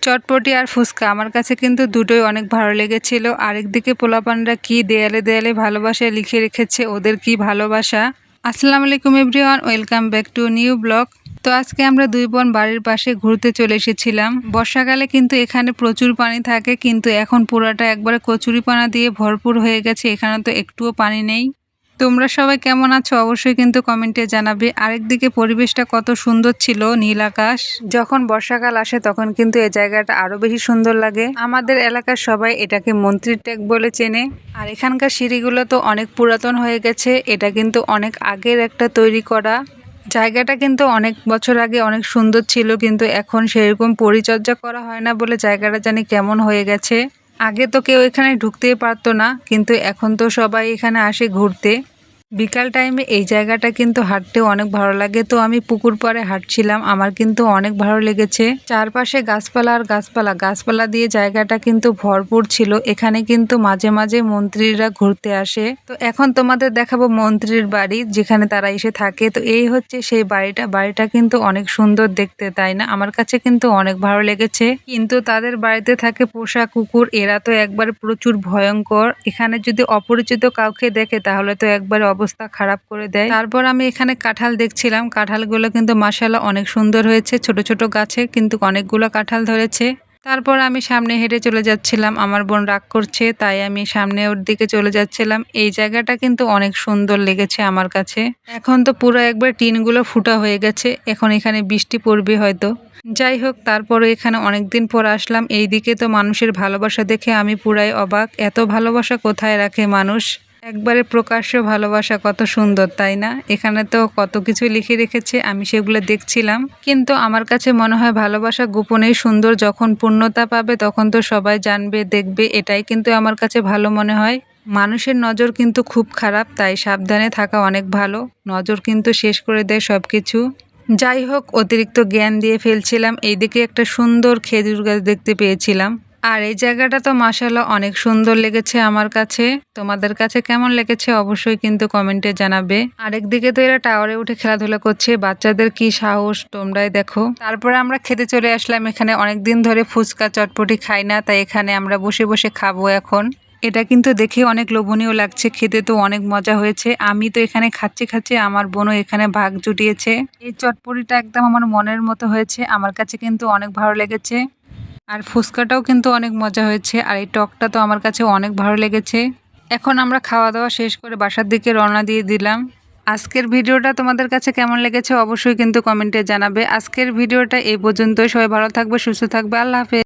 চটপটি আর ফুচকা আমার কাছে কিন্তু দুটোই অনেক ভালো লেগেছিল। আরেকদিকে পোলাপানরা কি দেয়ালে দেয়ালে ভালোবাসা লিখে রেখেছে, ওদের কি ভালোবাসা। আসসালামু আলাইকুম everyone, welcome back to new blog. তো আজকে আমরা দুই বোন বাড়ির পাশে ঘুরতে চলে এসেছিলাম। বর্ষাকালে কিন্তু এখানে প্রচুর পানি থাকে, কিন্তু এখন পুরাটা একবারে কচুরিপানা দিয়ে ভরপুর হয়ে গেছে, এখানে তো একটুও পানি নেই। তোমরা সবাই কেমন আছো অবশ্যই কিন্তু কমেন্টে জানাবে। আরেকদিকে পরিবেশটা কত সুন্দর ছিল, নীল আকাশ। যখন বর্ষাকাল আসে তখন কিন্তু এই জায়গাটা আরো বেশি সুন্দর লাগে। আমাদের এলাকার সবাই এটাকে মন্ত্রীর টেক বলে চেনে। আর এখানকার সিঁড়িগুলো তো অনেক পুরাতন হয়ে গেছে, এটা কিন্তু অনেক আগের একটা তৈরি করা। জায়গাটা কিন্তু অনেক বছর আগে অনেক সুন্দর ছিল, কিন্তু এখন সেরকম পরিচর্যা করা হয় না বলে জায়গাটা জানি কেমন হয়ে গেছে। আগে তো কেউ এখানে ঢুকতেই পারতো না, কিন্তু এখন তো সবাই এখানে আসে ঘুরতে। বিকাল টাইমে এই জায়গাটা কিন্তু হাঁটতেও অনেক ভালো লাগে। তো আমি পুকুর পাড়ে হাঁটছিলাম, আমার কিন্তু অনেক ভালো লেগেছে। চারপাশে গাছপালা আর গাছপালা, গাছপালা দিয়ে জায়গাটা কিন্তু ভরপুর ছিল। এখানে কিন্তু মাঝে মাঝে মন্ত্রীরা ঘুরতে আসে। তো এখন তোমাদের দেখাবো মন্ত্রীর বাড়ি, যেখানে তারা এসে থাকে। তো এই হচ্ছে সেই বাড়িটা। বাড়িটা কিন্তু অনেক সুন্দর দেখতে, তাই না? আমার কাছে কিন্তু অনেক ভালো লেগেছে। কিন্তু তাদের বাড়িতে থাকে পোষা কুকুর, এরা তো একবার প্রচুর ভয়ঙ্কর। এখানে যদি অপরিচিত কাউকে দেখে তাহলে তো একবার অবস্থা খারাপ করে দেয়। তারপর আমি এখানে কাঁঠাল দেখছিলাম, কাঁঠালগুলো কিন্তু মাশাআল্লাহ অনেক সুন্দর হয়েছে। ছোট ছোট গাছে কিন্তু অনেকগুলো কাঁঠাল ধরেছে। তারপর আমি সামনে হেঁটে চলে যাচ্ছিলাম, আমার বোন রাগ করছে তাই আমি সামনে ওর দিকে চলে যাচ্ছিলাম। এই জায়গাটা কিন্তু অনেক সুন্দর লেগেছে আমার কাছে। এখন তো পুরো একবার টিনগুলো ফুটা হয়ে গেছে, এখন এখানে বৃষ্টি পড়বে হয়তো। যাই হোক, তারপরে এখানে অনেকদিন পর আসলাম। এইদিকে তো মানুষের ভালোবাসা দেখে আমি পুরাই অবাক। এত ভালোবাসা কোথায় রাখে মানুষ, একবারে প্রকাশ্য ভালোবাসা, কত সুন্দর তাই না? এখানে তো কত কিছু লিখে রেখেছে, আমি সেগুলো দেখছিলাম। কিন্তু আমার কাছে মনে হয় ভালোবাসা গোপনেই সুন্দর, যখন পূর্ণতা পাবে তখন তো সবাই জানবে দেখবে, এটাই কিন্তু আমার কাছে ভালো মনে হয়। মানুষের নজর কিন্তু খুব খারাপ, তাই সাবধানে থাকা অনেক ভালো। নজর কিন্তু শেষ করে দেয় সব কিছু। যাই হোক, অতিরিক্ত জ্ঞান দিয়ে ফেলছিলাম। এইদিকে একটা সুন্দর খেজুর গাছ দেখতে পেয়েছিলাম। আর এই জায়গাটা তো মাশাআল্লাহ অনেক সুন্দর লেগেছে আমার কাছে। তোমাদের কাছে কেমন লেগেছে অবশ্যই কিন্তু কমেন্টে জানাবে। আরেকদিকে তো এরা টাওয়ারে উঠে খেলাধুলা করছে, বাচ্চাদের কি সাহস তোমরাই দেখো। তারপরে আমরা খেতে চলে আসলাম। এখানে অনেকদিন ধরে ফুচকা চটপটি খাই না, তাই এখানে আমরা বসে বসে খাবো এখন। এটা কিন্তু দেখে অনেক লোভনীয় লাগছে, খেতে তো অনেক মজা হয়েছে। আমি তো এখানে খাচ্ছি খাচ্ছি, আমার বোনও এখানে ভাগ জুটিয়েছে। এই চটপটিটা একদম আমার মনের মতো হয়েছে, আমার কাছে কিন্তু অনেক ভালো লেগেছে। আর ফুচকাটাও কিন্তু অনেক মজা হয়েছে, আর এই টকটা তো আমার কাছে অনেক ভালো লেগেছে। এখন আমরা খাওয়া দাওয়া শেষ করে বাসার দিকে রওনা দিয়ে দিলাম। আজকের ভিডিওটা তোমাদের কাছে কেমন লেগেছে অবশ্যই কিন্তু কমেন্টে জানাবে। আজকের ভিডিওটা এই পর্যন্তই। সবাই ভালো থাকবে, সুস্থ থাকবে, আল্লাহ হাফেজ।